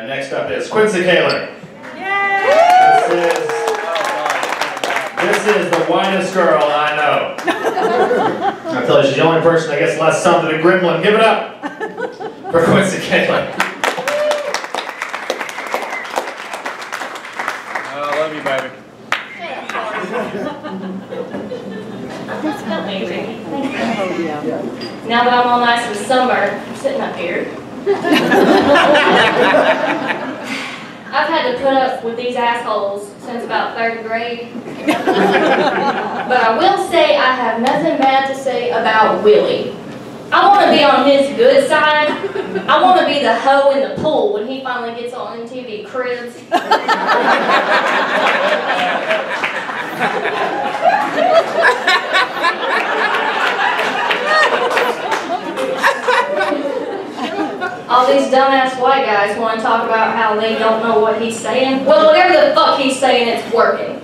Next up is Quincy Caylor. This is the whitest girl I know. I tell you, she's the only person that gets less sun than a gremlin. Give it up for Quincy Caylor. I love you, baby. Now that I'm all nice with summer, I'm sitting up here. I've had to put up with these assholes since about 3rd grade. But I will say I have nothing bad to say about Willie. I want to be on his good side. I want to be the hoe in the pool when he finally gets on MTV Cribs. All these dumbass white guys want to talk about how they don't know what he's saying. Well, whatever the fuck he's saying, it's working.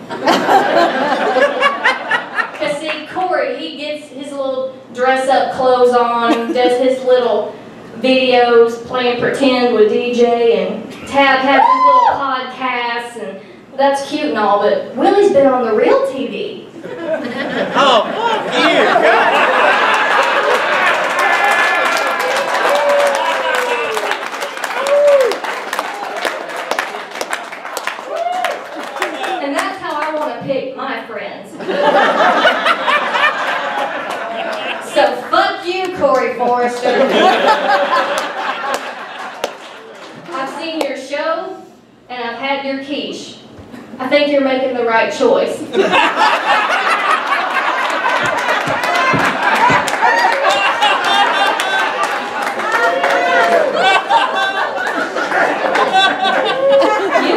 Because see, Corey, he gets his little dress-up clothes on, does his little videos playing pretend with DJ, and Tab has his little podcasts, and that's cute and all, but Willie's been on the real TV. Oh, fuck you! And that's how I want to pick my friends. So fuck you, Corey Forrester. I've seen your show, and I've had your quiche. I think you're making the right choice. You've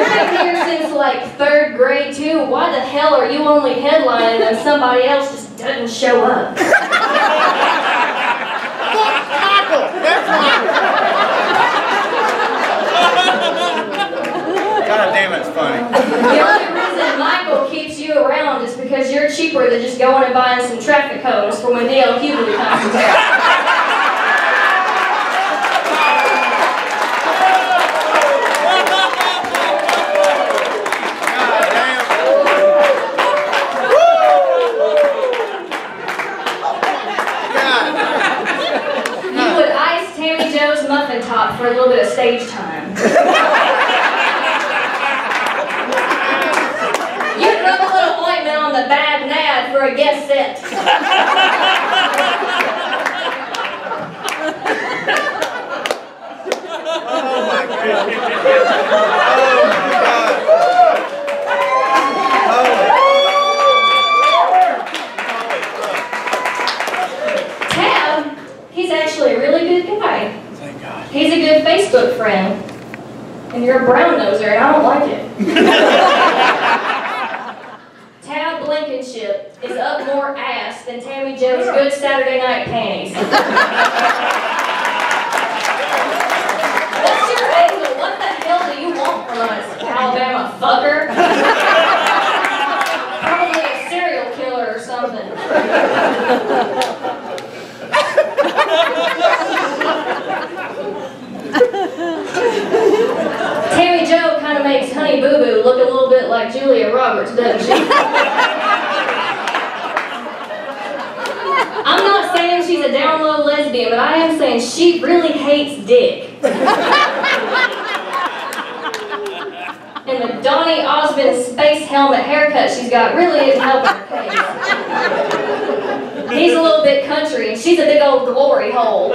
been here since like 3rd grade too. Why the hell are you only headlining and somebody else just doesn't show up? God damn, it's funny. The only reason Michael keeps you around is because you're cheaper than just going and buying some traffic cones for when DL Hughley comes to town. You would ice Tammy Joe's muffin top for a little bit of stage time. You'd rub a little ointment on the bad nad for a guest set. Oh my God. Tab, he's actually a really good guy. Thank God. He's a good Facebook friend. And you're a brown noser, and I don't like it. Tab Blankenship is up more ass than Tammy Joe's good Saturday night panties. What's your angle? What the hell do you want from us, Alabama fucker? Probably a serial killer or something. Tammy Jo kind of makes Honey Boo Boo look a little bit like Julia Roberts, doesn't she? I'm not saying she's a down low lesbian, but I am saying she really hates dick. And the Donny Osmond space helmet haircut she's got really isn't helping her case. He's a little bit country, and she's a big old glory hole.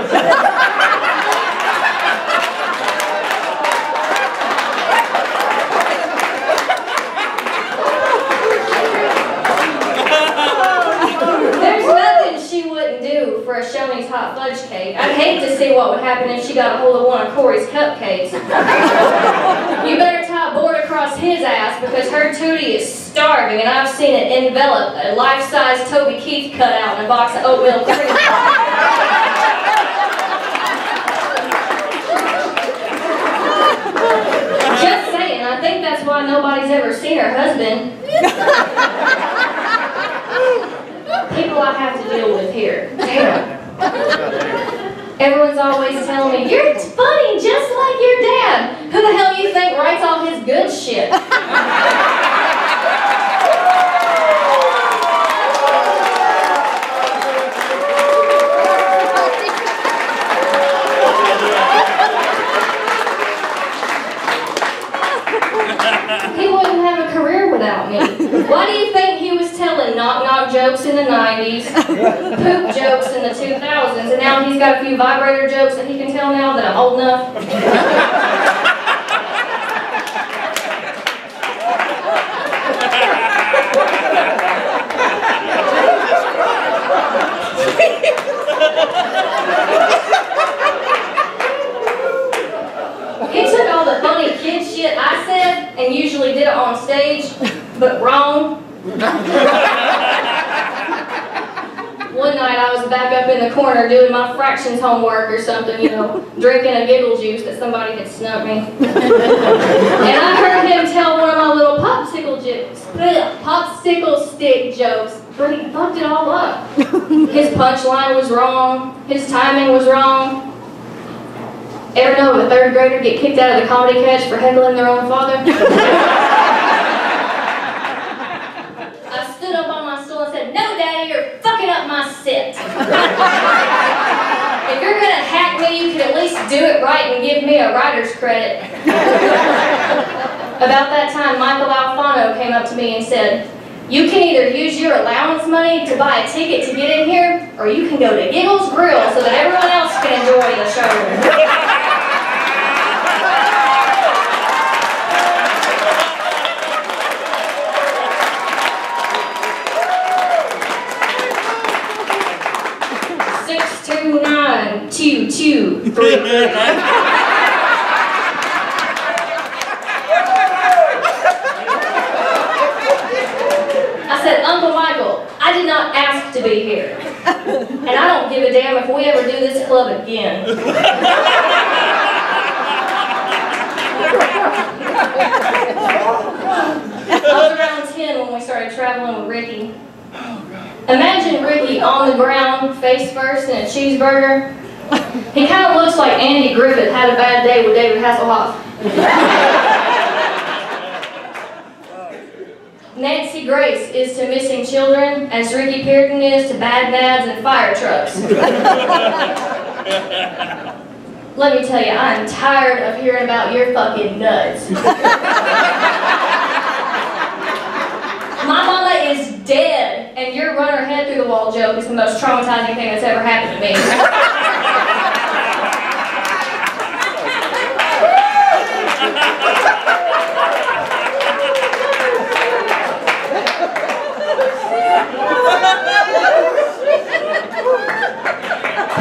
For a Shoney's hot fudge cake. I'd hate to see what would happen if she got a hold of one of Corey's cupcakes. You better tie a board across his ass because her tootie is starving and I've seen it envelop a life-size Toby Keith cutout in a box of oatmeal cream. Just saying, I think that's why nobody's ever seen her husband. People I have to deal with here. Damn. Everyone's always telling me, you're funny just like your dad. Who the hell you about me. Why do you think he was telling knock-knock jokes in the 90s, poop jokes in the 2000s, and now he's got a few vibrator jokes that he can tell now that I'm old enough? He took all the funny kid shit I said and usually did it on stage, but wrong. One night I was back up in the corner doing my fractions homework or something, you know, drinking a giggle juice that somebody had snuck me. And I heard him tell one of my little popsicle stick jokes, but he fucked it all up. His punchline was wrong, his timing was wrong. Ever know of a third grader get kicked out of the comedy catch for heckling their own father? I stood up on my stool and said, "No, Daddy, you're fucking up my set. If you're gonna hack me, you can at least do it right and give me a writer's credit." About that time, Michael Alfano came up to me and said, "You can either use your allowance money to buy a ticket to get in here, or you can go to Giggles Grill so that everyone else can enjoy the show." 629-2233. I said, "Uncle Michael, I did not ask to be here. And I don't give a damn if we ever do this club again." I was around 10 when we started traveling with Ricky. Imagine Ricky on the ground, face first, in a cheeseburger. He kind of looks like Andy Griffith had a bad day with David Hasselhoff. Nancy Grace is to missing children as Nickie Peardon is to bad nads and fire trucks. Let me tell you, I'm tired of hearing about your fucking nuts. My mama is dead, and your run her head through the wall joke is the most traumatizing thing that's ever happened to me.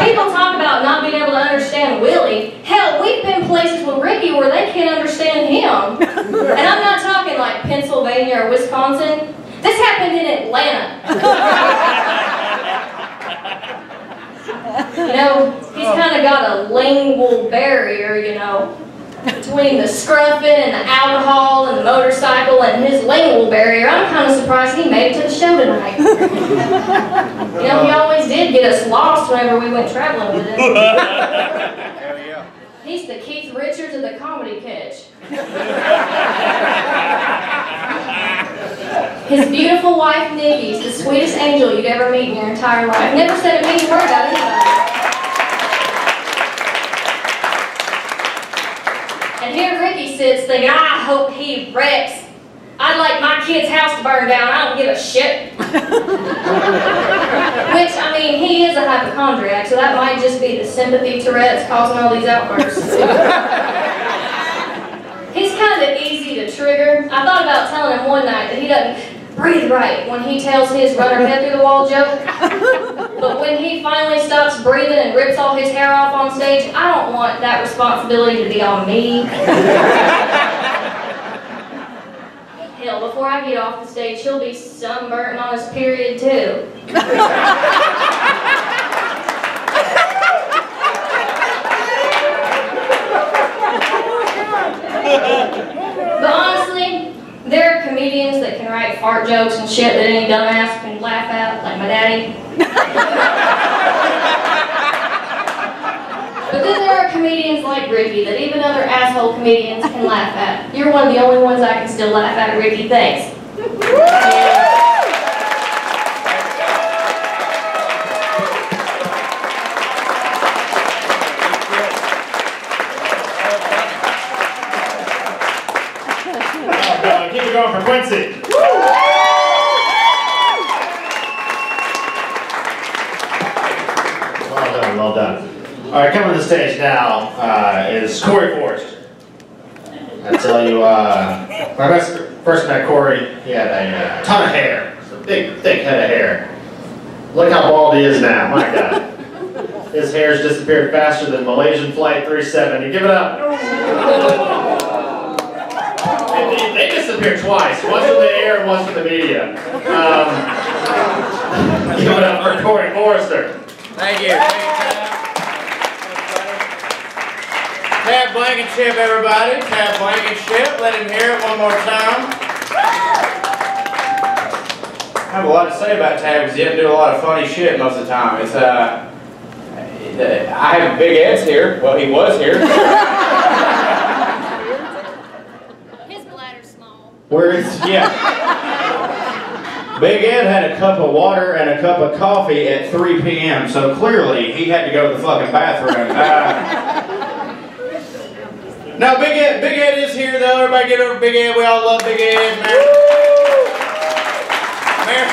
People talk about not being able to understand Willie. Hell, we've been places with Ricky where they can't understand him. And I'm not talking like Pennsylvania or Wisconsin. This happened in Atlanta. You know, he's kind of got a lingual barrier, you know, between the scruffing and the alcohol and the motorcycle and his lingual barrier. I'm kind of surprised he made it to the show tonight. You know, he always did get us lost whenever we went traveling with him. Hell yeah. He's the Keith Richards of the comedy catch. His beautiful wife, Nicky's the sweetest angel you'd ever meet in your entire life. Never said a mean word about anybody. And here Ricky sits thinking, "I hope he wrecks. I'd like my kid's house to burn down. I don't give a shit." Which, I mean, he is a hypochondriac, so that might just be the sympathy Tourette's causing all these outbursts. He's kind of easy to trigger. I thought about telling him one night that he doesn't breathe right when he tells his run her head through the wall joke. But when he finally stops breathing and rips all his hair off on stage, I don't want that responsibility to be on me. Hell, before I get off the stage, he'll be sunburnt on his period too. But honestly, there are comedians that can write fart jokes and shit that any dumbass can laugh at, like my daddy. But then there are comedians like Ricky that even other asshole comedians can laugh at. You're one of the only ones I can still laugh at, Ricky. Thanks. Keep it going. going for Quincy. Well done, well done. All right, coming to the stage now is Corey Forrester. I tell you, when I first met Corey, he had a ton of hair. It's a big, thick head of hair. Look how bald he is now, my God. His hair's disappeared faster than Malaysian Flight 370. Give it up. They disappeared twice. Once in the air and once in the media. Give it up for Corey Forrester. Thank you. Tab Blankenship, everybody. Tab Blankenship. Let him hear it one more time. I have a lot to say about Tab because he didn't do a lot of funny shit most of the time. It's I have Big Ed's here. Well, he was here. His bladder's small. Where is, yeah. Big Ed had a cup of water and a cup of coffee at 3 p.m., so clearly he had to go to the fucking bathroom. No, Big Ed is here though. Everybody get over Big Ed. We all love Big Ed, man.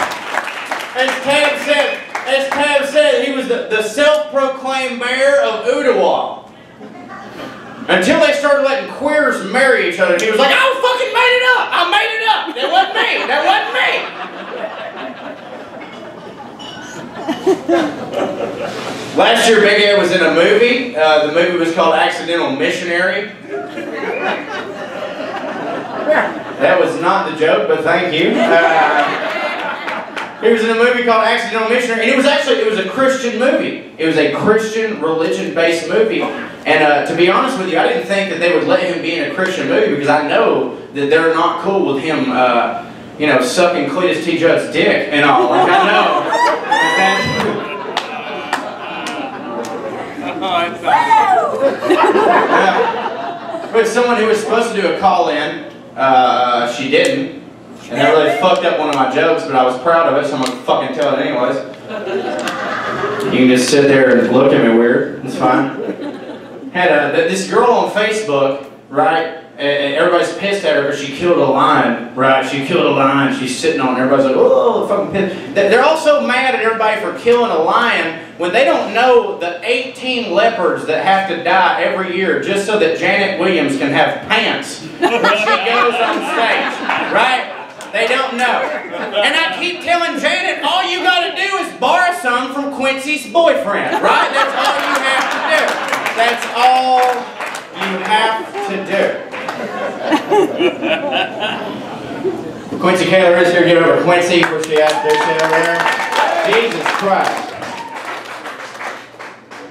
As Tab said, he was the self-proclaimed mayor of Ottawa. Until they started letting queers marry each other, he was like, I fucking made it up! I made it up! That wasn't me! That wasn't me! Last year, Big Ed was in a movie. The movie was called Accidental Missionary. That was not the joke, but thank you. He was in a movie called Accidental Missionary, and it was a Christian movie. It was a Christian religion-based movie. And to be honest with you, I didn't think that they would let him be in a Christian movie because I know that they're not cool with him, you know, sucking Cletus T. Judd's dick and all. Like, I know. But someone who was supposed to do a call-in, she didn't. And that really fucked up one of my jokes, but I was proud of it, so I'm gonna fucking tell it anyways. You can just sit there and look at me weird. It's fine. Had this girl on Facebook, right? And everybody's pissed at her because she killed a lion, right? She killed a lion. She's sitting on it. Everybody's like, oh, fucking pissed. They're also mad at everybody for killing a lion when they don't know the 18 leopards that have to die every year just so that Janet Williams can have pants when she goes on stage, right? They don't know. And I keep telling Janet, all you gotta do is borrow some from Quincy's boyfriend, right? That's all you have to do. That's all you have to do. Quincy Caylor is here. Give it over to Quincy before she has to do shit over there. Jesus Christ.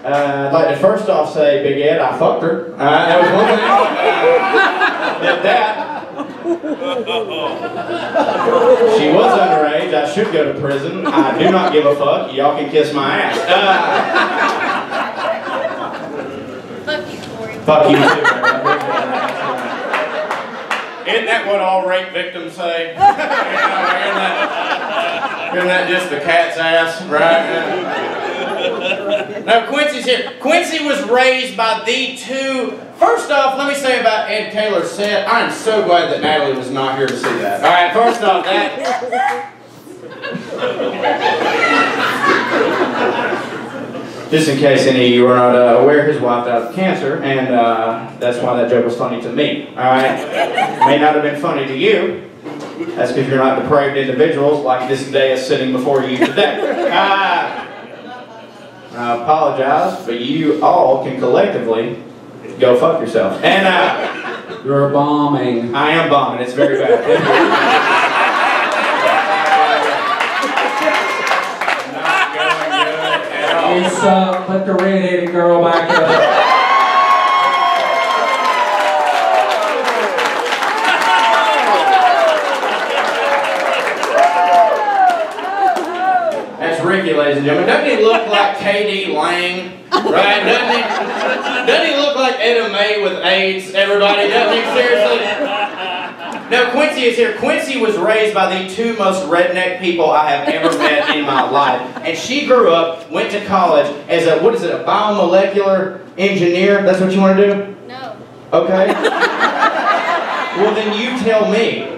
I'd like to first off say, Big Ed, I fucked her. That was one thing. Did that. She was underage. I should go to prison. I do not give a fuck. Y'all can kiss my ass. Fuck you, Corey. Fuck you too. Isn't that what all rape victims say? Isn't that just the cat's ass, right? Now Quincy's here. Quincy was raised by the two. First off, let me say about Ed Caylor's set. I'm so glad that Natalie was not here to see that. All right, first off, that. Just in case any of you are not aware, his wife died of cancer, and that's why that joke was funny to me. All right, may not have been funny to you. That's because you're not depraved individuals like this day is sitting before you today. I apologize, but you all can collectively go fuck yourself. And you're bombing. I am bombing. It's very bad. Not going good at all. It's put the red-headed girl back up. Ricky, ladies and gentlemen. Doesn't he look like K.D. Lang? Right? Doesn't he look like Etta May with AIDS? Everybody, doesn't he? Seriously? No, Quincy is here. Quincy was raised by the two most redneck people I have ever met in my life. And she grew up, went to college as a, what is it, a biomolecular engineer? That's what you want to do? No. Okay. Well, then you tell me.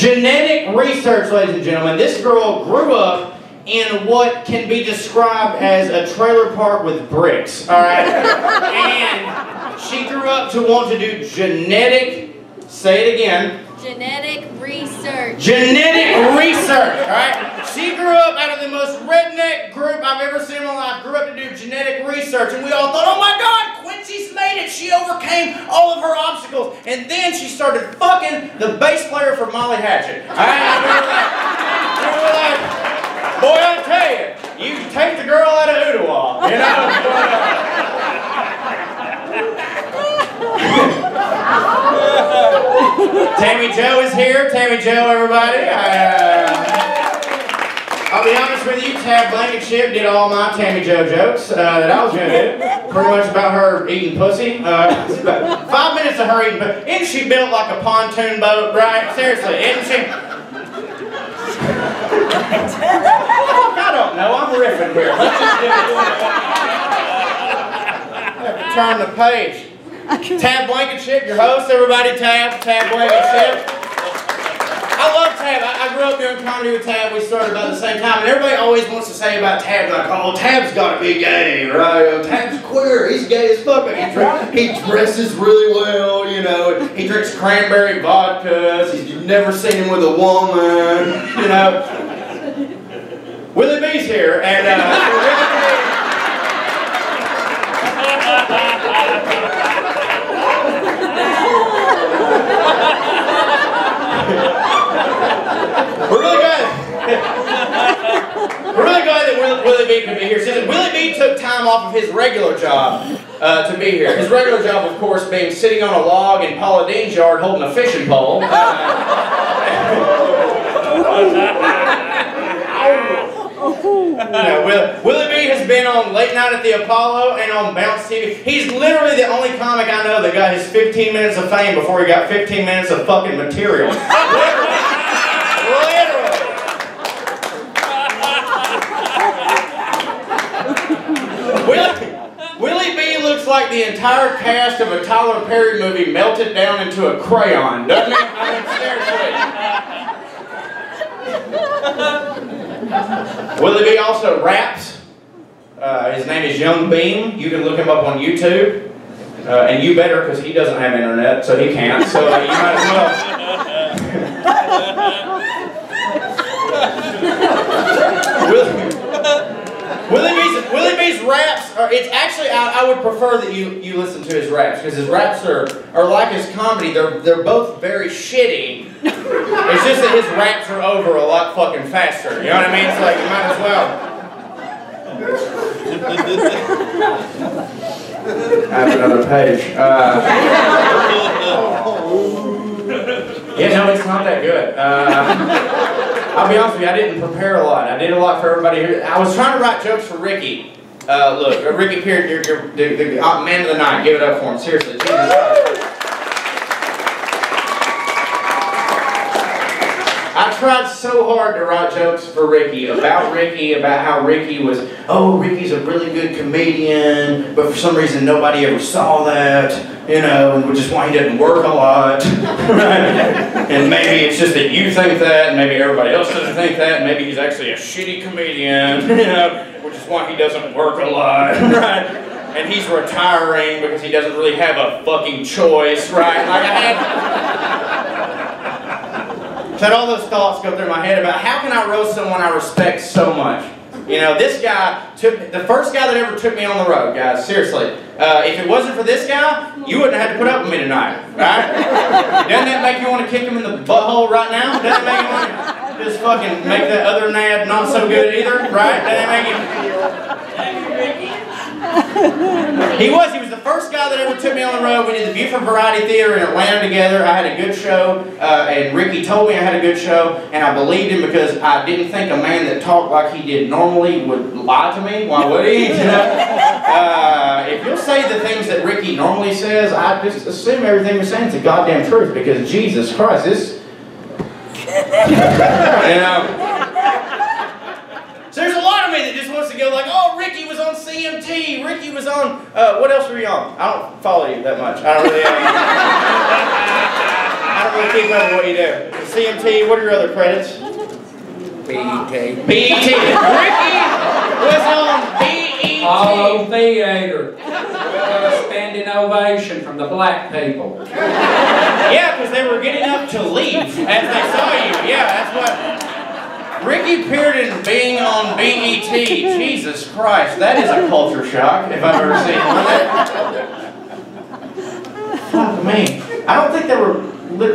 Genetic research, ladies and gentlemen. This girl grew up in what can be described as a trailer park with bricks, all right? And she grew up to want to do genetic, say it again. Genetic research. Genetic research, all right? She grew up out of the most redneck group I've ever seen in my life, grew up to do genetic research, and we all thought, oh my God, Quincy's made it. She overcame all of her obstacles. And then she started fucking the bass player for Molly Hatchet. All right? And we were like, boy, I'll tell you, you take the girl out of Ottawa, you know? Tammy Joe is here. Tammy Joe, everybody. I'll be honest with you, Tab Blankenship did all my Tammy Joe jokes that I was going to do. Pretty much about her eating pussy. About 5 minutes of her eating pussy. Isn't she built like a pontoon boat, right? Seriously, isn't she? I don't know, I'm riffing here. Let's just do it. Turn the page. Tab Blankenship, your host, everybody. Tab Blankenship. I love Tab. I grew up doing comedy with Tab. We started about the same time. And everybody always wants to say about Tab, like, oh, Tab's got to be gay, right? Tab's queer. He's gay as fuck. He dresses really well, you know. He drinks cranberry vodkas. You've never seen him with a woman, you know. Willie Bee's here, and we're really glad that Willie Bee could be here. Since Willie Bee took time off of his regular job to be here. His regular job, of course, being sitting on a log in Paula Dean's yard holding a fishing pole. Willie Bee has been on Late Night at the Apollo and on Bounce TV. He's literally the only comic I know that got his 15 minutes of fame before he got 15 minutes of fucking material. Willie Bee looks like the entire cast of a Tyler Perry movie melted down into a crayon, doesn't he? I mean, seriously. Willie Bee also raps. His name is Young Beam. You can look him up on YouTube. And you better, because he doesn't have internet, so he can't. So you might as well. Willie Bee's raps are, it's actually, I would prefer that you listen to his raps, because his raps are like his comedy. They're both very shitty. It's just that his raps are over a lot fucking faster. You know what I mean? It's like, you might as well. I have another page. Yeah, no, it's not that good. I'll be honest with you, I didn't prepare a lot. I did a lot for everybody here. I was trying to write jokes for Ricky. Look, Ricky Peardon, you're the man of the night. Give it up for him, seriously. Jesus. I tried so hard to write jokes for Ricky, about how Ricky was, oh, Ricky's a really good comedian, but for some reason nobody ever saw that, you know, which is why he doesn't work a lot. And maybe it's just that you think that, and maybe everybody else doesn't think that, and maybe he's actually a shitty comedian, you know, which is why he doesn't work a lot, right? And he's retiring because he doesn't really have a fucking choice, right? Like I had all those thoughts go through my head about how can I roast someone I respect so much. You know, this guy the first guy that ever took me on the road, guys, seriously. If it wasn't for this guy, you wouldn't have had to put up with me tonight, right? Doesn't that make you want to kick him in the butthole right now? Doesn't it make you want to just fucking make that other nad not so good either, right? Doesn't that make you... He was the first guy that ever took me on the road. We did the View from Variety Theater in Atlanta together. I had a good show, and Ricky told me I had a good show, and I believed him because I didn't think a man that talked like he did normally would lie to me. Why would he? You know? If you'll say the things that Ricky normally says, I just assume everything you're saying is the goddamn truth, because Jesus Christ, this... You know... So there's a lot of me that just wants to go like, oh, Ricky was on CMT, Ricky was on, what else were you on? I don't follow you that much. I don't really, I don't really keep up with what you do. CMT, what are your other credits? BET. BET. Ricky was on BET. Apollo Theater. A standing ovation from the black people. Yeah, because they were getting up to leave as they saw you. Yeah, that's what. Nickie Peardon being on BET. Jesus Christ, that is a culture shock if I've ever seen one. Fuck me. I don't think they were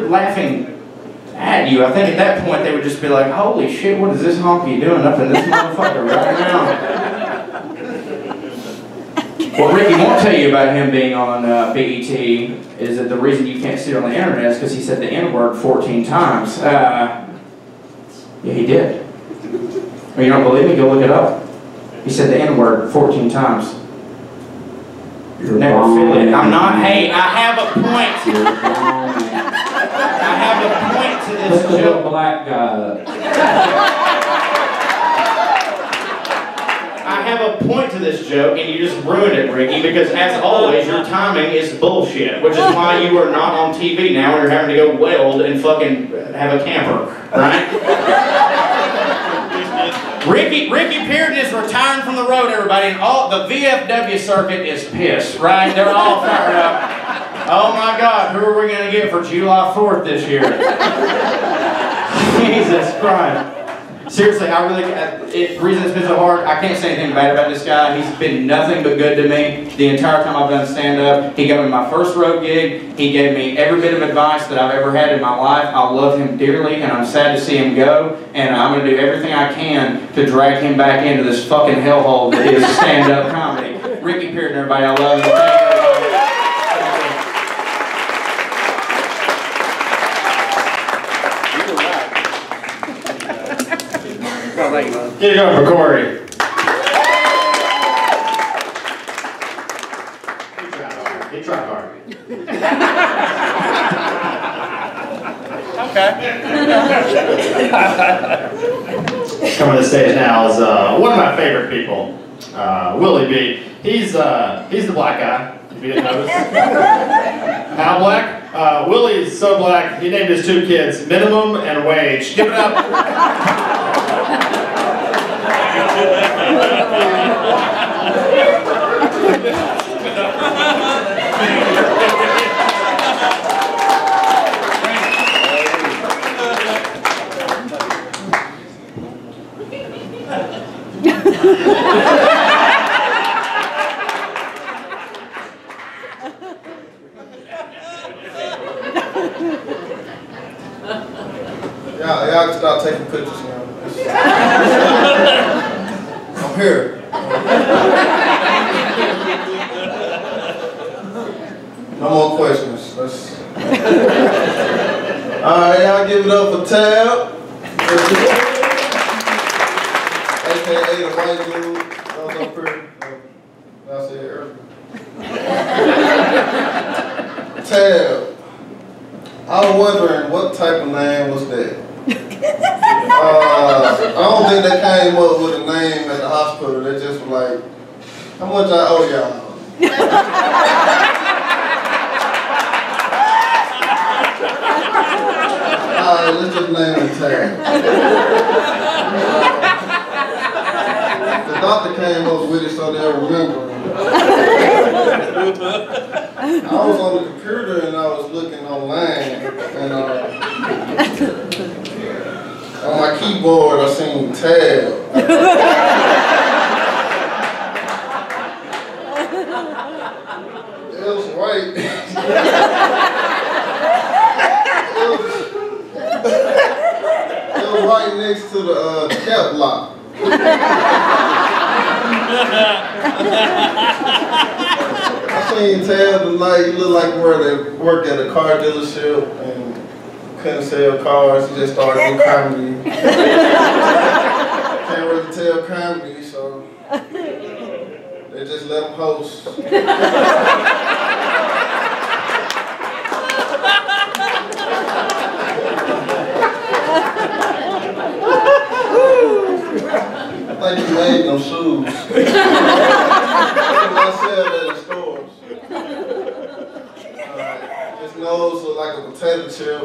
laughing at you. I think at that point they would just be like, holy shit, what is this honky doing up in this motherfucker right now? What Ricky won't tell you about him being on BET is that the reason you can't see it on the internet is because he said the N-word 14 times. Yeah, he did. Or you don't believe me? Go look it up. He said the N-word 14 times. You're Never feel it. I'm not. Hey, I have a point. I have a point to this Look at the joke. black guy. I have a point to this joke, and you just ruined it, Ricky, because as always, your timing is bullshit, which is why you are not on TV now and you're having to go weld and fucking have a camper, right? Nickie Peardon is retiring from the road, everybody, and all the VFW circuit is pissed, right? They're all fired up. Oh my God, who are we going to get for July 4th this year? Jesus Christ. Seriously, I really, the reason it's been so hard, I can't say anything bad about this guy. He's been nothing but good to me the entire time I've done stand-up. He got me my first road gig. He gave me every bit of advice that I've ever had in my life. I love him dearly, and I'm sad to see him go. And I'm going to do everything I can to drag him back into this fucking hellhole that is stand-up comedy. Nickie Peardon, everybody, I love him. Get it going for Corey. He tried hard. Okay. Coming to the stage now is one of my favorite people, Willie Bee. He's the black guy, if you didn't notice. How black? Willie is so black, he named his two kids Minimum and Wage. Give it up. Y'all can start taking pictures now. I'm here. No more questions. Alright, y'all give it up for Tab. AKA the white dude that was up here. I said earlier. Tab. I was wondering what type of name was that? I don't think they came up with a name at the hospital. They just were like, how much I owe y'all? Alright, let's just name it Tab. The doctor came up with it so they'll remember. I was on the computer and I was looking online and on my keyboard I seen Tab. It was right. It was right next to the cap lock. I seen Tab tonight. You look like where they work at a car dealership and couldn't sell cars. He just started doing comedy. Can't really tell comedy, so they just let him host. I think he made them shoes. I sell that in stores. His nose looked like a potato chip.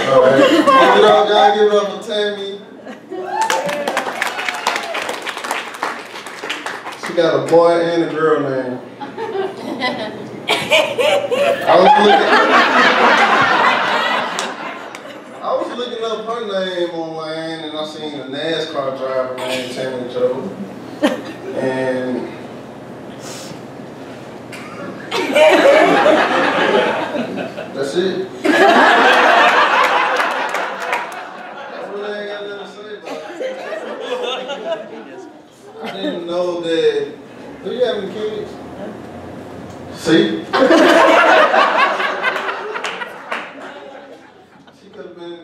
Alright. Give it up, guys. Give it up for Tammy. She got a boy and a girl name. I was looking up her name online and I seen a NASCAR driver named Tammy Joe. And that's it. I really ain't got nothing to say about it. I didn't know that. Do you have any kids? See? She could have been,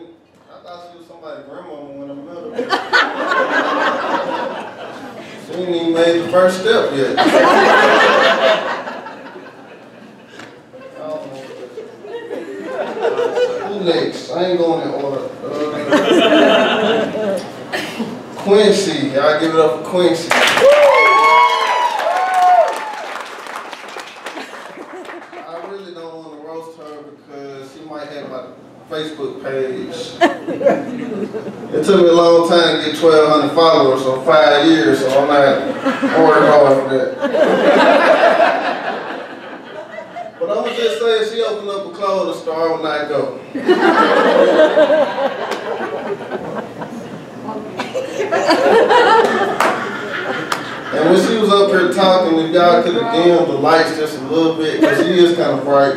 I thought she was somebody's grandmama when I met her. She ain't even made the first step yet. Who next? I ain't going in order. Quincy. I'll give it up for Quincy. Facebook page. It took me a long time to get 1,200 followers, so 5 years, so I'm not working hard for that. But I'm gonna just say she opened up a clothing store when I go. And when she was up here talking, if y'all could have dimmed the lights just a little bit, because she is kind of bright.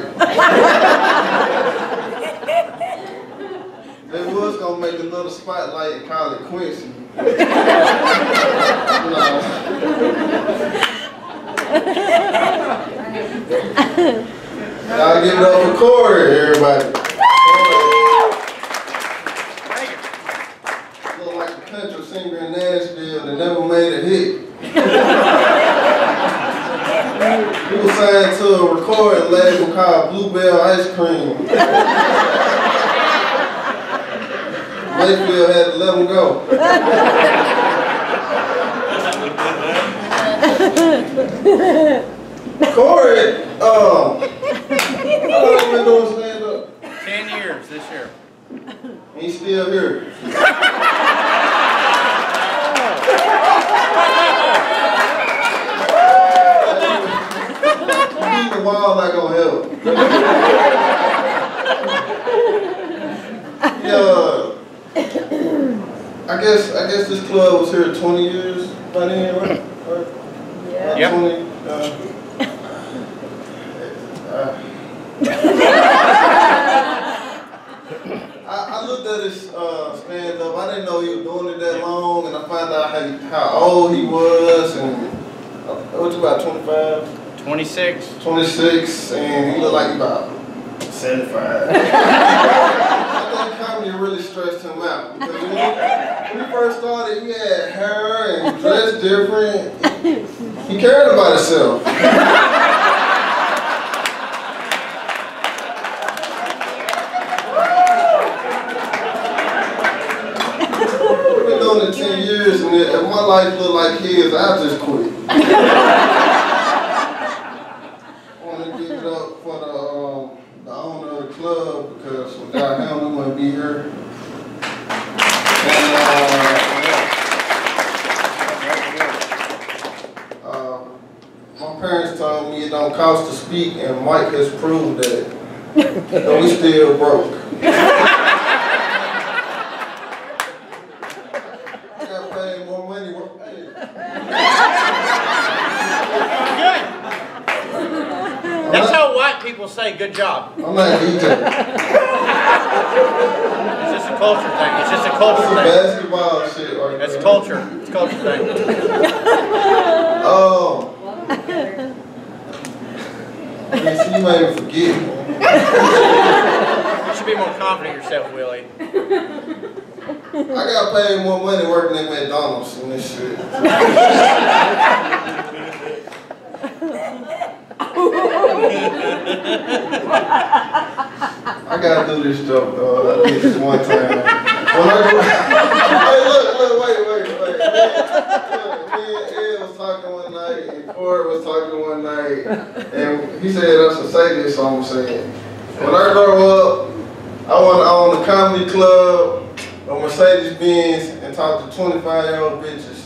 They was gonna make another spotlight and call it Quincy. No. Y'all give it up for Corey, everybody. Look like a country singer in Nashville that never made a hit. He was signed to a recording label called Bluebell Ice Cream. Mayfield had to let him go. Corey, how long you been doing stand-up? 10 years this year. He's still here. Beating the wall not gonna help. I guess this club was here 20 years by then, right? Yeah. Yep. 20, I looked at his stand-up. I didn't know he was doing it that long, and I found out how old he was, and what you about 25? 26. 26, and he looked like about 75. Comedy really stressed him out because when he first started, he had hair and he dressed different. He cared about himself. We've been doing it 10 years, and if my life looked like his, I'll just quit. I want to give it up for the owner of the club, because without him, we wouldn't be here. And my parents told me it don't cost to speak, and Mike has proved that. But we still broke. I got paid more money. That's how white people say good job. I'm not DJ. It's just a culture thing. It's just a culture It's thing. basketball shit. Right It's there. culture. It's a culture thing. Oh. Yes, you made me forget. You should be more confident in yourself, Willie. I got paid more money working at McDonald's and this shit. I gotta do this joke, though. I did this one time. When I go, hey, look, wait. Me and Ed was talking one night, and Corey was talking one night, and he said I should say this, so I'm saying. When I grow up, I want to own a comedy club, a Mercedes-Benz, and talk to 25-year-old bitches.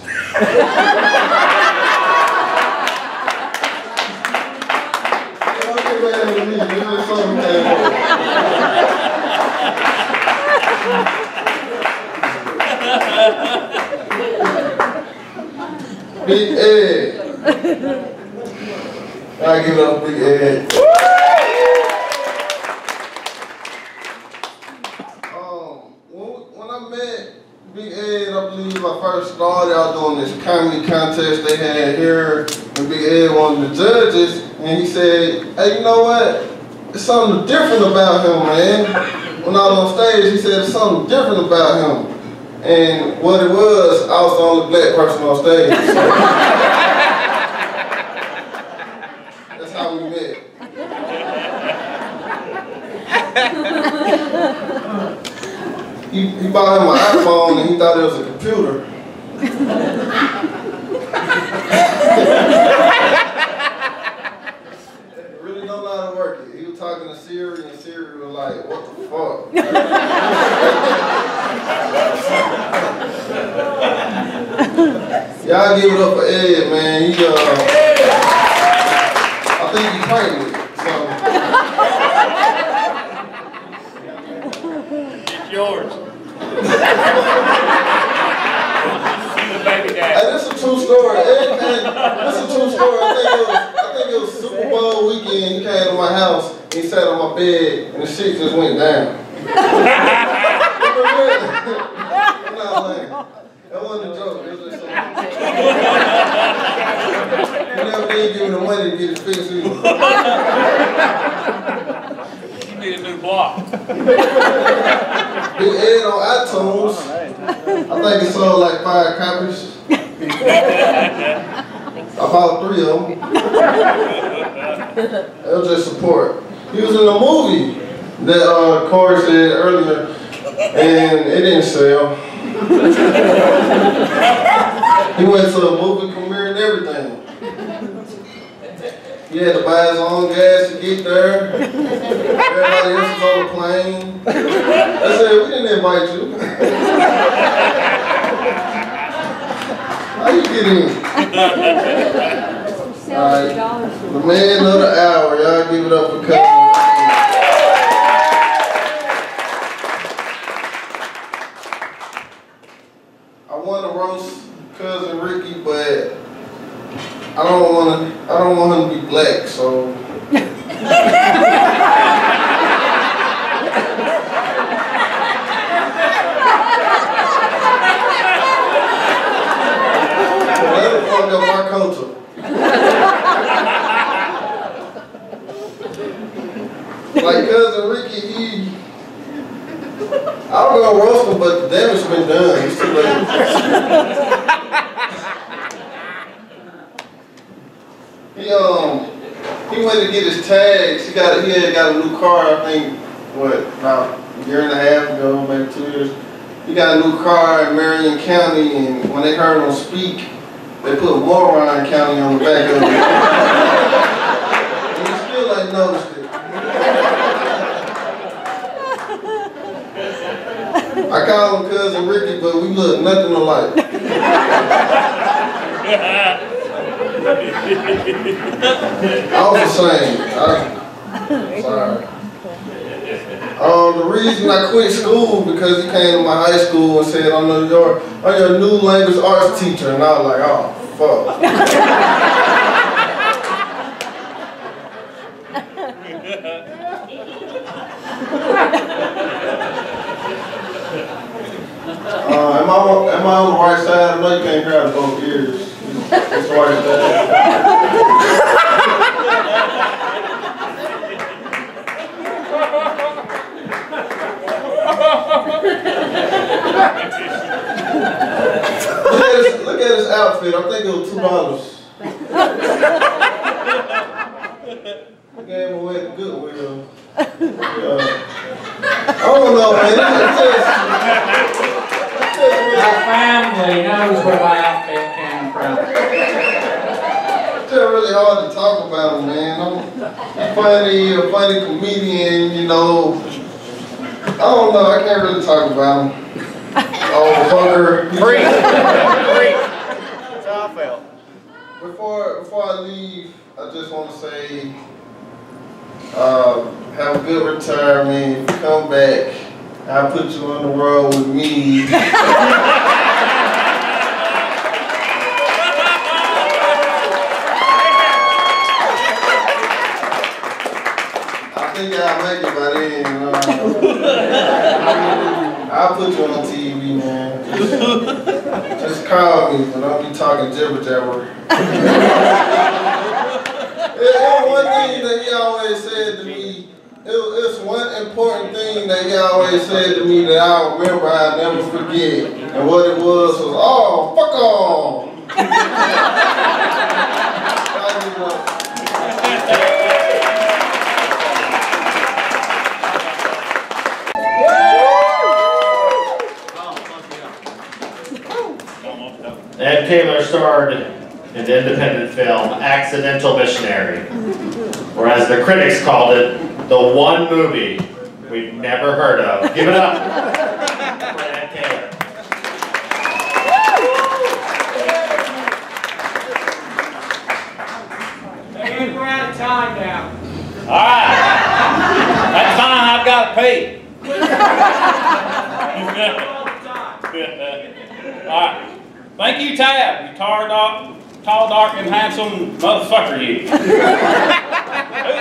Big Ed. I give it up, Big Ed. When I met Big Ed, I believe I first started out doing this comedy contest they had here, and Big Ed one of the judges, and he said, hey, you know what? There's something different about him, man. When I was on stage, he said there's something different about him. And what it was, I was the only black person on stage. So. That's how we met. He bought him an iPhone and he thought it was a computer. Really don't know how to work it. He was talking to Siri and Siri was like, what the fuck? Y'all give it up for Ed, man. He, I think he pregnant, so. It's yours. Hey, this is a true story. Ed came, this is a true story. I think it was Super Bowl weekend. He came to my house, he sat on my bed, and the shit just went down. I'm not lying. That wasn't a joke. It was just something. He never did give me the money to get it fixed either. You need a new block. Big Ed on iTunes. I think it sold like 5 copies. I bought 3 of them. It was just support. He was in a movie that Corey said earlier, and it didn't sell. He went to a movie premiere and everything. He had to buy his own gas to get there. Everybody else was on the plane. They said, we didn't invite you. How you get in? Alright, the man of the hour. Y'all give it up for Cousin. I want to roast Cousin Ricky, but I don't want him to be black, so. That'll fuck up my culture. Like Cousin Ricky, I was gonna roast him, but the damage been done. It's too late. He went to get his tags. He had got a new car, I think, about a year and a half ago, maybe 2 years. He got a new car in Marion County, and when they heard him speak, they put Moron County on the back of it. And he still ain't noticed it. I call him Cousin Ricky, but we look nothing alike. I was ashamed. Sorry. The reason I quit school because he came to my high school and said, I'm your new language arts teacher. And I was like, oh, fuck. Am I on the right side? I know you can't grab both ears. It's right there. Look at his outfit. I think it was $2. I gave him away the Goodwill. I don't know, man. Our family knows where my outfit came from. Tell me really hard to talk about him, man. I'm funny, a funny comedian, you know. I don't know, I can't really talk about him. Oh, fucker. Preach. That's how I felt. Before I leave, I just want to say, have a good retirement. If you come back, I'll put you on the road with me. I think I'll make it by then. I'll put you on TV, man. Just call me, but don't be talking jibber jabber. It's one thing that he always said to me. It's one important thing that he always said to me that I'll remember, I'll never forget. And what it was, oh, fuck off. Ed Caylor starred in the independent film Accidental Missionary, or as the critics called it, the one movie we've never heard of. Give it up for Ed Caylor. And we're out of time now. All right. That's fine. I've got to pee. All right. Thank you, Tab. You tall, dark, and handsome motherfucker, you. Who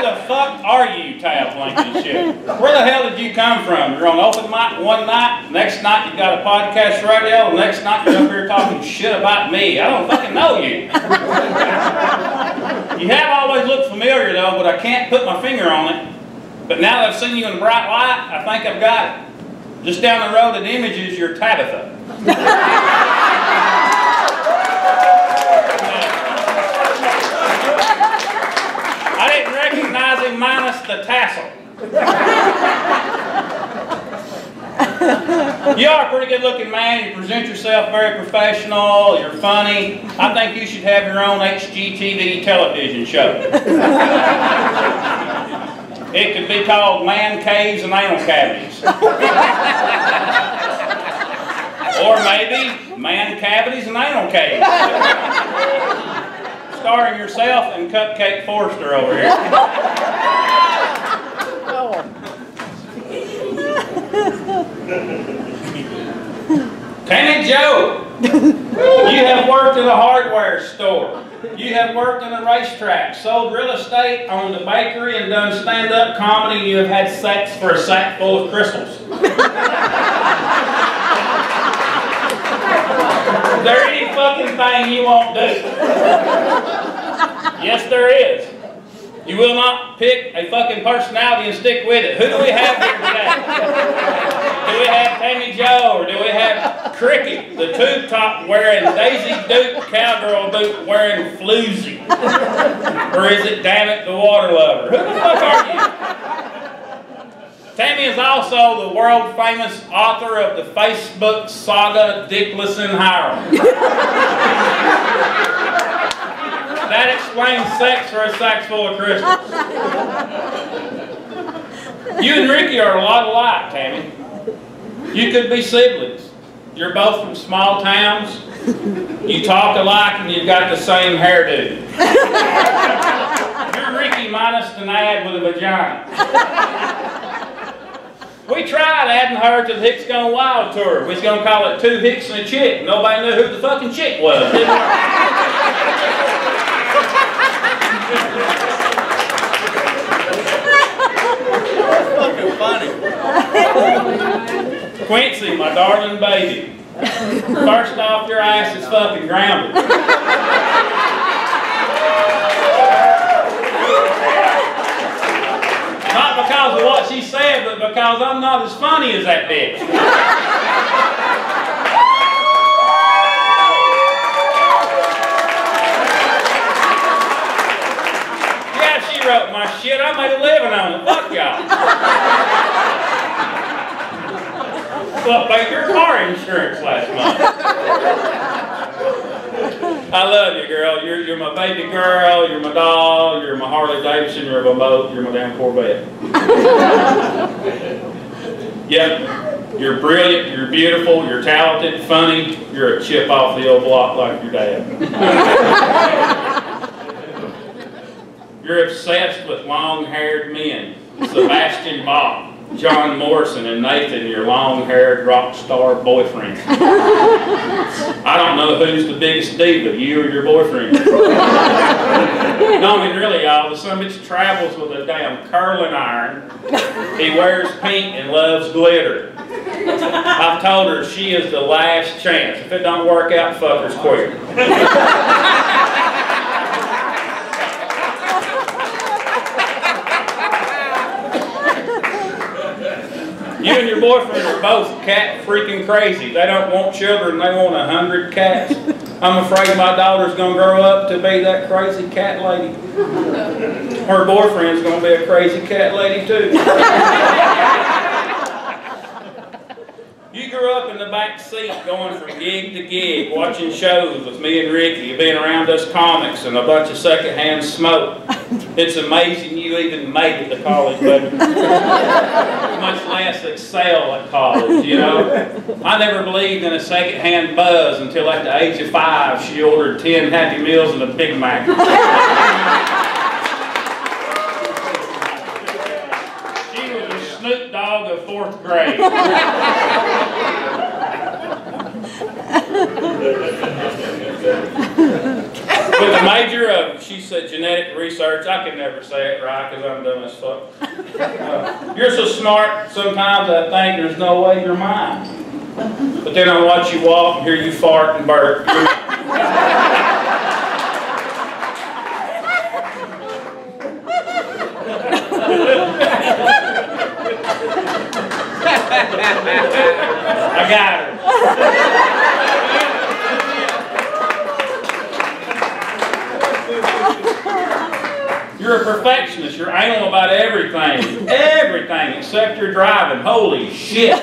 the fuck are you, Tab Blankenship? Where the hell did you come from? You're on open mic one night, next night you got a podcast radio, next night you're up here talking shit about me. I don't fucking know you. You have always looked familiar though, but I can't put my finger on it. But now that I've seen you in a bright light, I think I've got it. Just down the road at Images, you're Tabitha. I didn't recognize him minus the tassel. You are a pretty good looking man. You present yourself very professional. You're funny. I think you should have your own HGTV television show. It could be called Man Caves and Anal Cavities. Or maybe Man Cavities and Anal Caves. Starring yourself and Cupcake Forrester over here. Tammy Joe, you have worked in a hardware store. You have worked in a racetrack, sold real estate, owned a bakery, and done stand-up comedy, and you have had sex for a sack full of crystals. Is there any fucking thing you won't do? Yes, there is. You will not pick a fucking personality and stick with it. Who do we have here today? Do we have Tammy Joe, or do we have Cricket, the tube top wearing Daisy Duke cowgirl boot wearing floozy? Or is it Damn It the Water Lover? Who the fuck are you? Tammy is also the world famous author of the Facebook saga Dickless and Hiram. That explains sex for a sack full of crystals. You and Ricky are a lot alike, Tammy. You could be siblings. You're both from small towns. You talk alike and you've got the same hairdo. You're Ricky minus an ad with a vagina. We tried adding her to the Hicks Gone Wild tour. We was going to call it Two Hicks and a Chick. Nobody knew who the fucking chick was. Didn't work. Fucking funny. Quincy, my darling baby. First off, your ass is fucking grounded. Not because of what she said, but because I'm not as funny as that bitch. Yeah, she wrote my shit. I made a living on it. Fuck y'all. Well, paid your car insurance last month. I love you, girl. You're my baby girl, you're my doll, you're my Harley Davidson, you're my boat, you're my damn Corvette. Yep, you're brilliant, you're beautiful, you're talented, funny, you're a chip off the old block like your dad. You're obsessed with long-haired men. Sebastian Bach, John Morrison, and Nathan, your long-haired rock star boyfriend. I don't know who's the biggest diva, you or your boyfriend. No, I mean really, y'all, the son bitch travels with a damn curling iron. He wears pink and loves glitter. I've told her she is the last chance. If it don't work out, fuckers queer. You and your boyfriend are both cat freaking crazy. They don't want children, they want 100 cats. I'm afraid my daughter's gonna grow up to be that crazy cat lady. Her boyfriend's gonna be a crazy cat lady too. You grew up in the back seat going from gig to gig, watching shows with me and Ricky, being around us comics and a bunch of secondhand smoke. It's amazing you even made it to college, baby. Much less excel at college, you know. I never believed in a secondhand buzz until at the age of 5 she ordered 10 Happy Meals and a Big Mac. She was a Snoop Dogg of 4th grade. With a major of, she said, genetic research. I can never say it right because I'm dumb as fuck. You're so smart, sometimes I think there's no way you're mine. But then I watch you walk and hear you fart and burp. I got her. You're a perfectionist. You're anal about everything. Everything except your driving. Holy shit.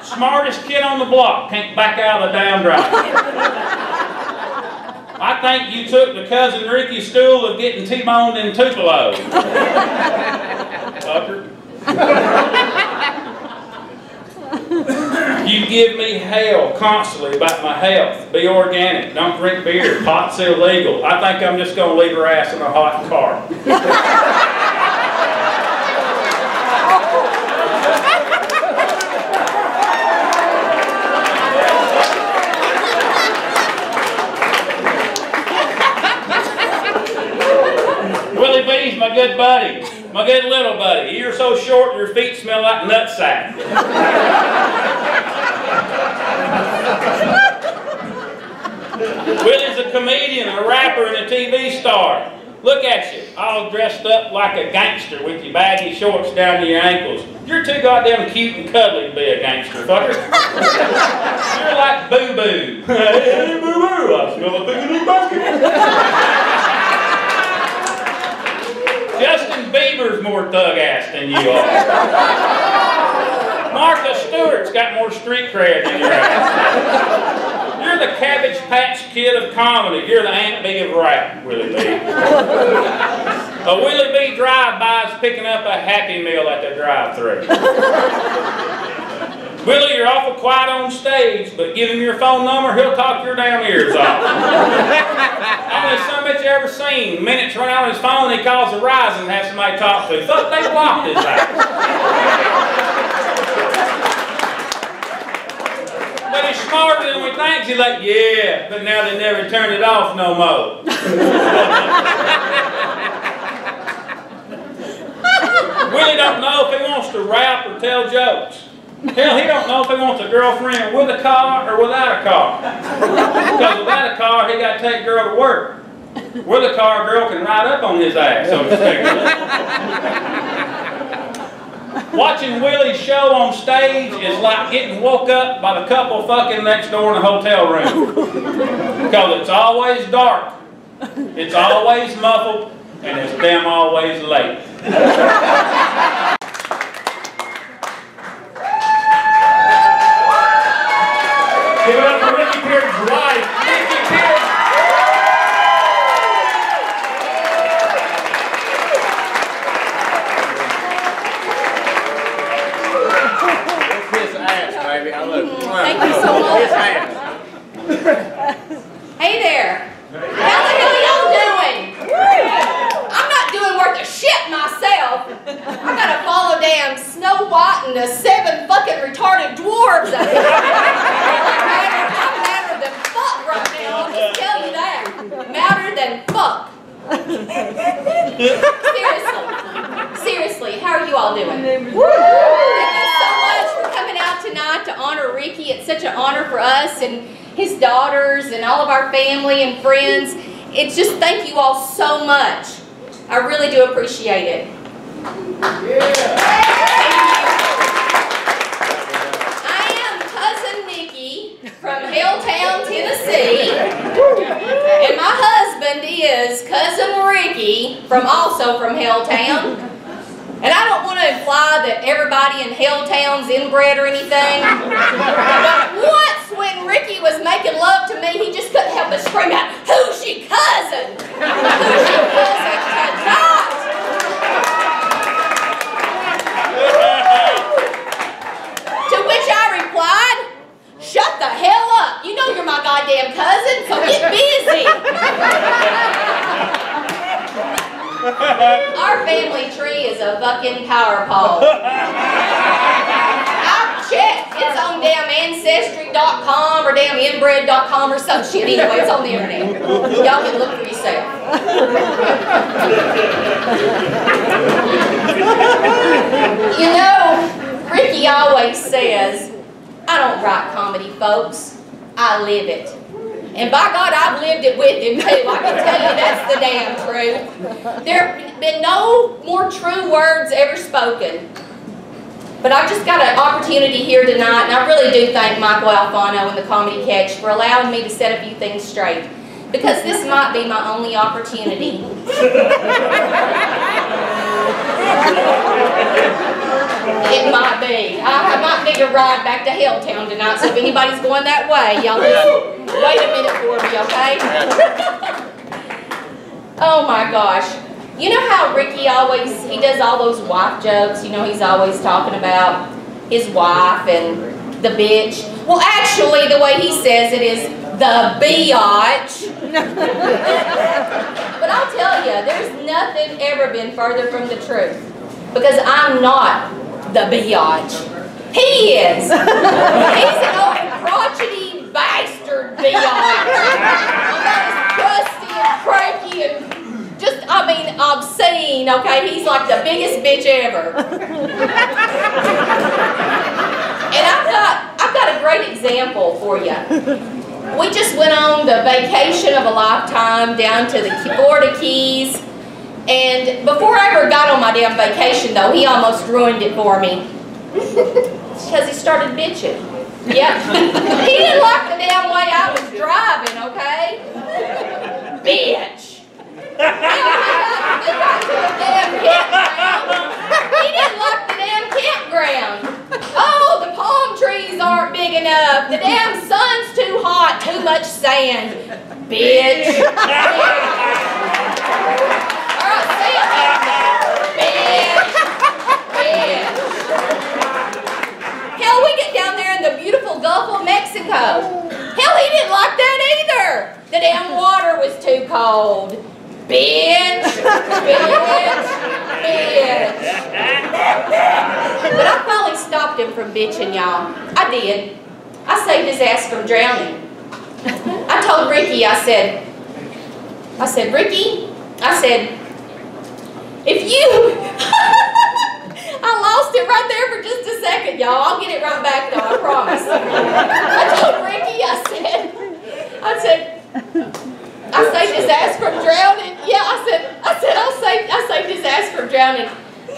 Smartest kid on the block. Can't back out of the damn drive. I think you took the cousin Ricky's stool of getting T-boned in Tupelo. Fucker. You give me hell constantly about my health. Be organic. Don't drink beer. Pot's illegal. I think I'm just going to leave her ass in a hot car. Willie Bee's my good buddy. My good little buddy. You're so short your feet smell like nutsack. Willie's a comedian, a rapper, and a TV star. Look at you, all dressed up like a gangster with your baggy shorts down to your ankles. You're too goddamn cute and cuddly to be a gangster, fucker. You're like Boo Boo. Hey, Boo Boo, I smell a thing in the bucket. Justin Bieber's more thug-ass than you are. Martha Stewart's got more street cred than your ass. You're the Cabbage Patch Kid of comedy. You're the Aunt Bee of rap, Willie Bee. A Willie Bee drive-by is picking up a Happy Meal at the drive-thru. Willie, you're awful quiet on stage, but give him your phone number, he'll talk your damn ears off. Only some bitch you ever seen. Minutes run out on his phone, he calls the Rise and has somebody talk to. Fuck, they blocked his ass. But he's smarter than we think. He's like, yeah, but now they never turn it off no more. Willie don't know if he wants to rap or tell jokes. Hell, he don't know if he wants a girlfriend with a car or without a car. Because without a car, he got to take a girl to work. With a car, a girl can ride up on his ass, so to speak. Watching Willie's show on stage is like getting woke up by the couple fucking next door in a hotel room. Because it's always dark, it's always muffled, and it's damn always late. Give it up for Nickie Peardon's wife. fighting the 7 fucking retarded dwarves up here. I'm madder than fuck right now, I'll just tell you that. Madder than fuck. Seriously, how are you all doing? Thank you so much for coming out tonight to honor Ricky. It's such an honor for us and his daughters and all of our family and friends. It's just thank you all so much. I really do appreciate it. I am Cousin Nickie from Helltown, Tennessee. And my husband is Cousin Ricky, also from Helltown. And I don't want to imply that everybody in Helltown's inbred or anything. But once when Ricky was making love to me, he just couldn't help but scream out, "Who's your cousin? Who's your cousin tonight?" To which I replied, "Shut the hell up. You know you're my goddamn cousin, so get busy." Our family tree is a fucking power pole. I've checked. It's on damn Ancestry.com or damn inbred.com or some shit. Anyway, it's on the internet. Y'all can look for yourself. You know, Ricky always says, "I don't write comedy, folks. I live it." And by God, I've lived it with him too. I can tell you that's the damn truth. There have been no more true words ever spoken. But I've just got an opportunity here tonight, and I really do thank Michael Alfano and the Comedy Catch for allowing me to set a few things straight. Because this might be my only opportunity. It might be. I might need to ride back to Helltown tonight, so if anybody's going that way, y'all just wait a minute for me, okay? Oh my gosh. You know how Ricky he does all those wife jokes, you know, he's always talking about his wife and the bitch. Well, actually, the way he says it is the biatch. But I'll tell you, there's nothing ever been further from the truth. Because I'm not the biatch. He is. He's an old crotchety bastard biatch. He's crusty and cranky and just, I mean, obscene, okay? He's like the biggest bitch ever. And I've got a great example for you. We just went on the vacation of a lifetime down to the Florida Keys. And before I ever got on my damn vacation, though, he almost ruined it for me. Because he started bitching. Yep. He didn't like the damn way I was driving, okay? Bitch. We got to a damn campground. He didn't like the damn campground. Oh, the palm trees aren't big enough. The damn sun's too hot. Too much sand. Bitch. Hell, we get down there in the beautiful Gulf of Mexico. Hell, he didn't like that either. The damn water was too cold. Bitch, bitch, bitch. But I finally stopped him from bitching, y'all. I did. I saved his ass from drowning. I told Ricky, I said, Ricky, if you, I lost it right there for just a second, y'all. I'll get it right back, though, I promise. I told Ricky, I saved his ass from drowning. Yeah, I saved his ass from drowning.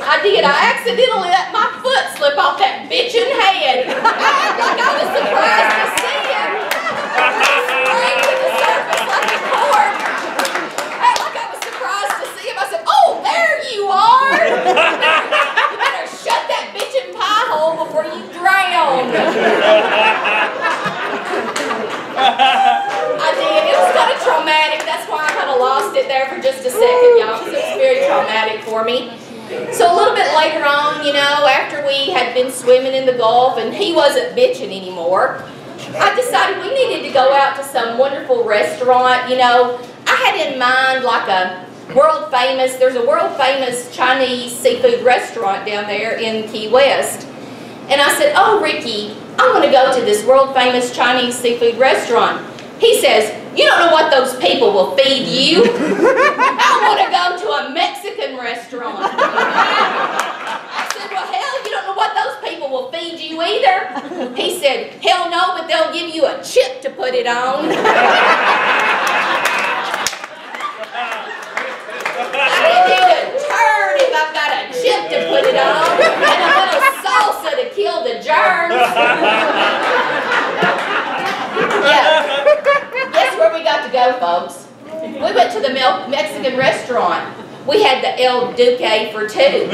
I did. I accidentally let my foot slip off that bitchin' head. I act like I was surprised to see him. He sprang to the surface like a cork. I act like I was surprised to see him. I said, "Oh, there you are. You better shut that bitchin' pie hole before you drown." I did. It was kind of traumatic. That's why I kind of lost it there for just a second, y'all, because it was very traumatic for me. So a little bit later on, you know, after we had been swimming in the Gulf and he wasn't bitching anymore, I decided we needed to go out to some wonderful restaurant. You know, I had in mind like there's a world famous Chinese seafood restaurant down there in Key West. And I said, oh, Ricky, I want to go to this world-famous Chinese seafood restaurant. He says, you don't know what those people will feed you. I want to go to a Mexican restaurant. I said, well, hell, you don't know what those people will feed you either. He said, hell no, but they'll give you a chip to put it on. I didn't need a turd if I've got a chip to put it on and a little salsa to kill the germs. Yeah. Guess where we got to go, folks? We went to the Mexican restaurant. We had the El Duque for two.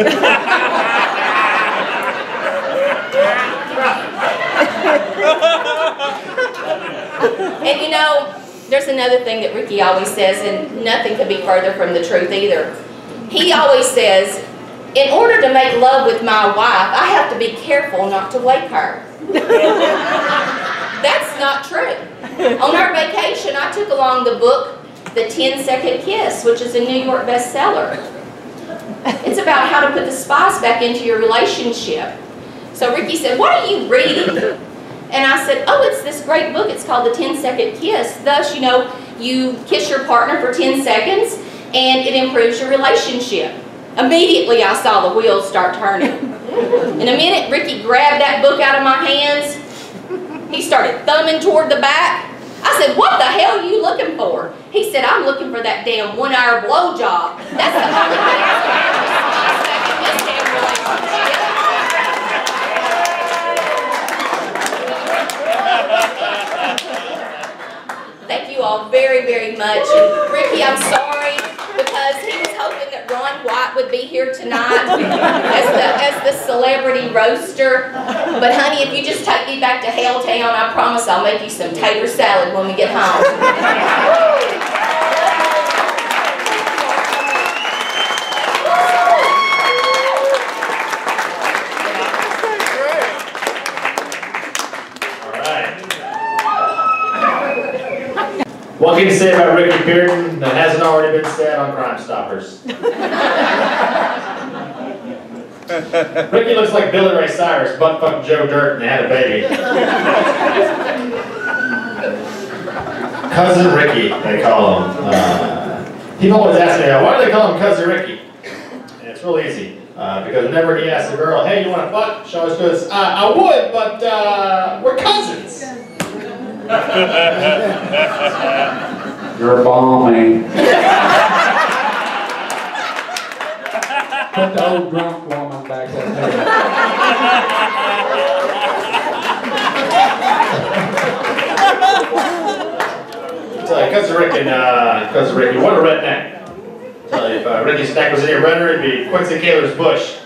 And you know, there's another thing that Ricky always says, and nothing could be further from the truth either. He always says, in order to make love with my wife, I have to be careful not to wake her. That's not true. On our vacation, I took along the book, The 10-Second Kiss, which is a New York bestseller. It's about how to put the spice back into your relationship. So Ricky said, what are you reading? And I said, oh, it's this great book. It's called The 10-Second Kiss. Thus, you know, you kiss your partner for 10 seconds, and it improves your relationship. Immediately, I saw the wheels start turning. In a minute, Ricky grabbed that book out of my hands. He started thumbing toward the back. I said, what the hell are you looking for? He said, I'm looking for that damn 1-hour blowjob. That's the only way I'm in this damn relationship. Thank you all very, very much. And Ricky, I'm sorry, because he was hoping that Ron White would be here tonight as the celebrity roaster. But honey, if you just take me back to Helltown, I promise I'll make you some tater salad when we get home. What can you say about Nickie Peardon that hasn't already been said on Crime Stoppers? Ricky looks like Billy Ray Cyrus, butt-fucked Joe Dirt, and they had a baby. Cousin Ricky, they call him. People always ask me, why do they call him Cousin Ricky? And it's real easy. Because whenever he asks a girl, hey, you want to fuck? She always goes, I would, but we're cousins. You're balmy. Put the old drunk woman back up there. Tell you, Cousin Ricky, what a redneck. Tell you, if Ricky's snack was any redder, it'd be Quincy Caylor's bush.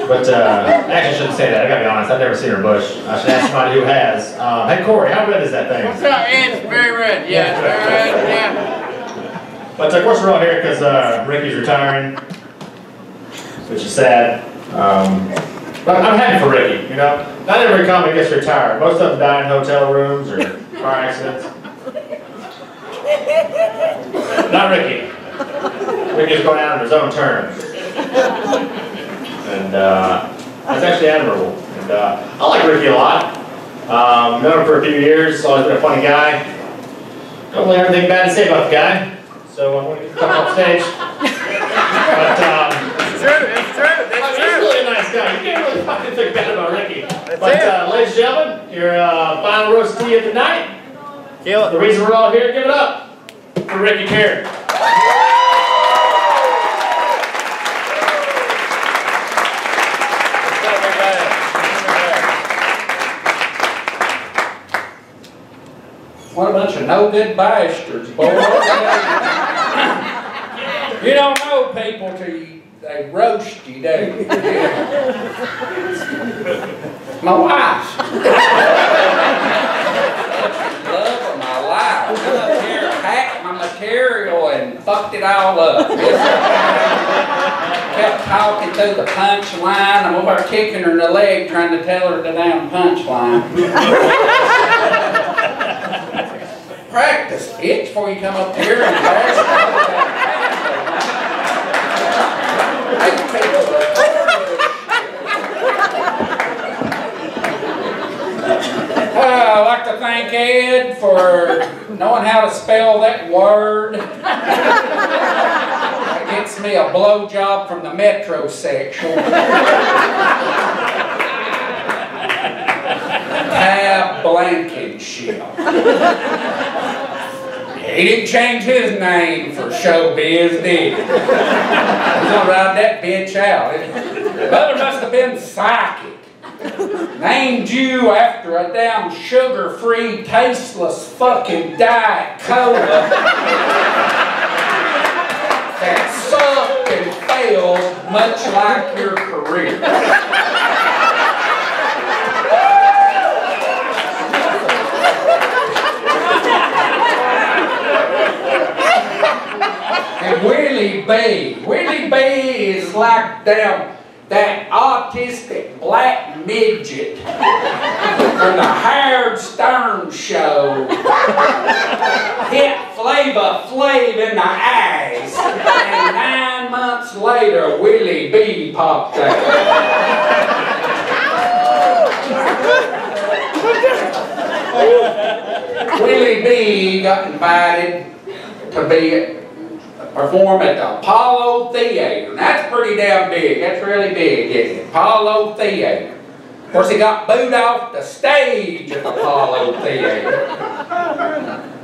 But I actually shouldn't say that. I gotta be honest. I've never seen her bush. I should ask somebody who has. Hey Corey, how red is that thing? It's very red. Yeah, it's very red. Yeah. But of course we're all here because Ricky's retiring, which is sad. But I'm happy for Ricky. You know, not every comic gets retired. Most of them die in hotel rooms or car accidents. Not Ricky. Ricky's going out on his own terms. And that's actually admirable. And I like Ricky a lot. Known him for a few years, always been a funny guy. Don't really have anything bad to say about the guy. So I'm going to come off stage. But It's true, it's true, that's he's true. really a nice guy. You can't really fucking think bad about Ricky. But ladies and gentlemen, your final roast tea of the night. Kill it. The reason we're all here, give it up for Nickie Peardon. What a bunch of no-good bastards, boy. You don't know people till they roast you, do you? My wife. Love of my life. Hacked my material and fucked it all up. Kept talking through the punchline. I'm over kicking her in the leg trying to tell her the damn punchline. practice, bitch, before you come up here and embarrass me. I'd like to thank Ed for knowing how to spell that word. That gets me a blowjob from the metrosexual. Tab Blankenship. He didn't change his name for showbiz, did he? He's gonna ride that bitch out. Mother must have been psychic. Named you after a damn sugar-free, tasteless fucking Diet Cola that sucked and failed much like your career. And Willie Bee is like damn that autistic black midget from the Howard Stern show hit Flava Flav in the eyes, and 9 months later Willie Bee popped out. Willie Bee got invited to perform at the Apollo Theater. That's pretty damn big. That's really big, isn't it? Apollo Theater. Of course, he got booed off the stage at the Apollo Theater.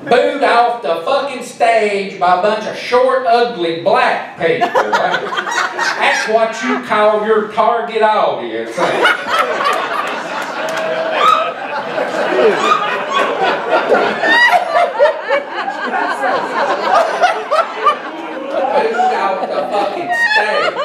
Booed off the fucking stage by a bunch of short, ugly black people. That's what you call your target audience. Booed out the fucking stage.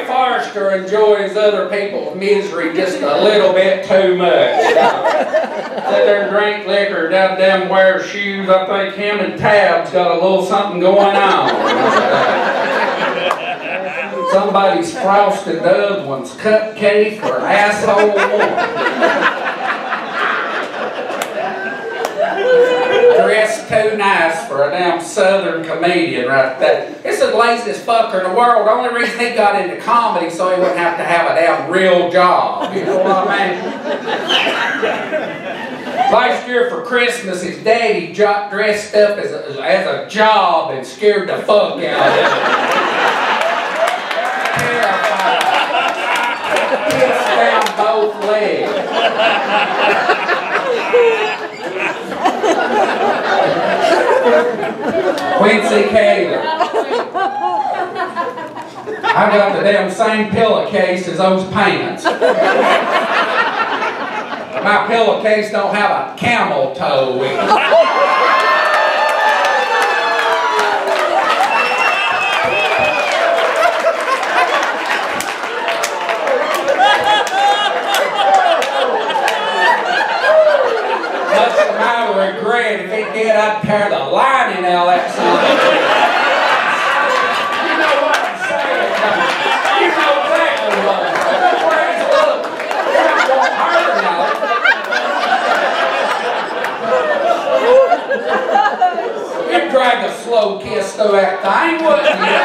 Forrester enjoys other people's misery just a little bit too much. Sit there and drink liquor, down them wear shoes. I think him and Tab's got a little something going on. Somebody's frosted the other one's cupcake or asshole one. Dressed too nice for a damn southern comedian right there. This is the laziest fucker in the world. The only reason he got into comedy so he wouldn't have to have a damn real job. You know what I mean? Last year for Christmas, his daddy dressed up as a job and scared the fuck out of him. Kissed down both legs. Quincy Caylor. I got the damn same pillowcase as those pants. My pillowcase don't have a camel toe in it. Regret if it did, I'd tear the lining out of that son. You know what I'm saying? You know exactly what I'm saying. Praise the Lord. That won't hurt now. You'd drag a slow kiss through that thing, wouldn't you?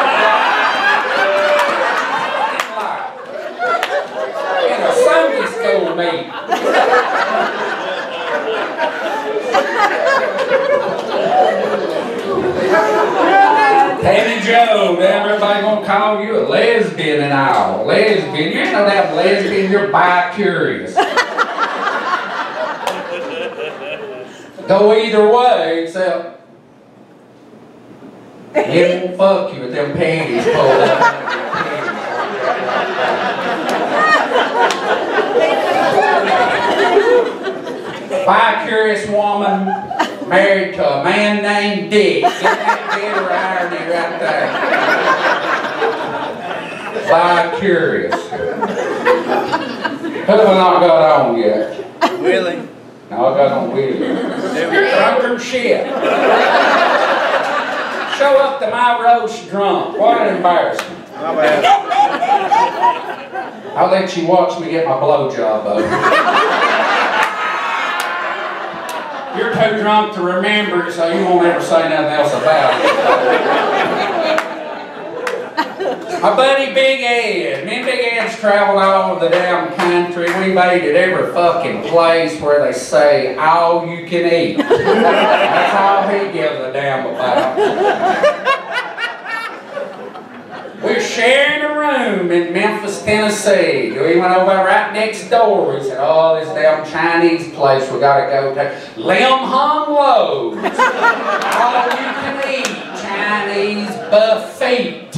In a Sunday school meeting. Tammy Joe, damn, everybody gonna call you a lesbian and all. Lesbian, you ain't no damn lesbian, you're bi-curious. Go either way, except he won't fuck you with them panties pulled up. Bi-curious woman married to a man named Dick. Get that bitter irony right there. Bi-curious. Who have I not got on yet? Willie. No, I got on Willie. Drunken shit. Show up to my roast drunk. What an embarrassment. My bad. I'll let you watch me get my blowjob over. You're too drunk to remember it, so you won't ever say nothing else about it. My buddy Big Ed. Me and Big Ed's traveled all over the damn country. We made it every fucking place where they say all you can eat. That's all he gives a damn about. We're sharing a room in Memphis, Tennessee. We went over right next door. We said, oh, this damn Chinese place we gotta go to. Lim Hung Lo's. All you can eat Chinese buffet.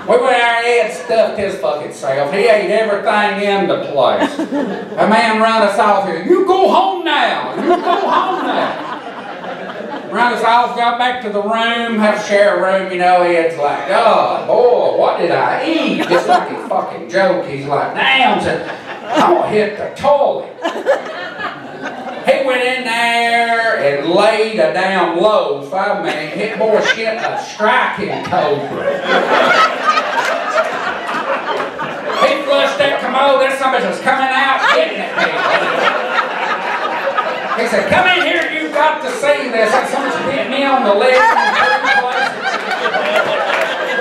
We went there, Ed stuffed his fucking self. He ate everything in the place. A man run us off here. You go home now. You go home now. Run us off, got back to the room, have to share a room, you know. Ed's like, oh, boy, what did I eat? Just like a fucking joke. He's like, damn, I'm gonna hit the toilet. He went in there and laid a damn load. 5 minutes, hit boy shit a striking cobra. He flushed that commode, that somebody was coming out getting it. He said, come in here, you've got to see this. And someone's hit me on the leg in 3 places.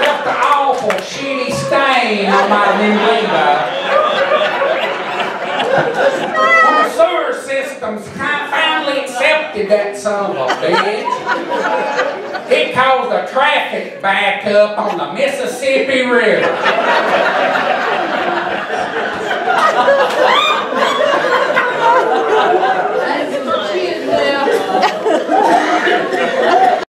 Left an awful shitty stain on my new Levi. When the sewer systems finally accepted that son of a bitch, it caused a traffic backup on the Mississippi River.